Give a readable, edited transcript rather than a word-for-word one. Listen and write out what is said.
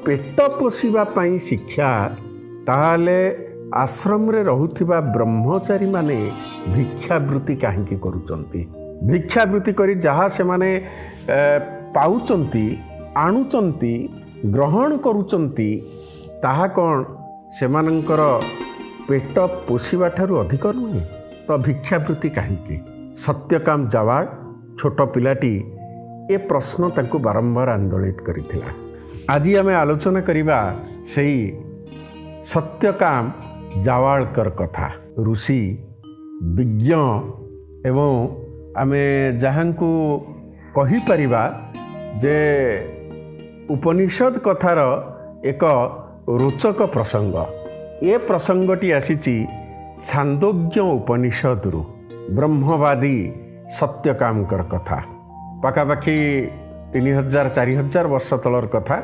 पेट पोषिबा पई शिक्षा ताहले आश्रम रे रहुथिबा ब्रह्मचारी माने भिक्षावृत्ति काहेकि करूचंती भिक्षावृत्ति करी जहाँ से माने पाउचंती आणुचंती ग्रहण करूचंती ताहा कौन सेमानंकर पेट पोषिबा ठारू अधिक नुहे तो भिक्षावृत्ति काहेकि सत्यकाम जावाड़ छोट पिलाटी ए प्रश्न तांको बारंबार आंदोलित करिथिला। आज आम आलोचना करिबा सेही सत्यकाम जावाड़कर कथा ऋषि विज्ञ एवं आमे जहाँकु कहि परिबा जे उपनिषद कथार एक रोचक प्रसंग ए प्रसंगटी आसीची छांदोग्य उपनिषदरु ब्रह्मवादी सत्यकामकर कथा पाखापाखि 3000-4000 वर्ष तलर कथा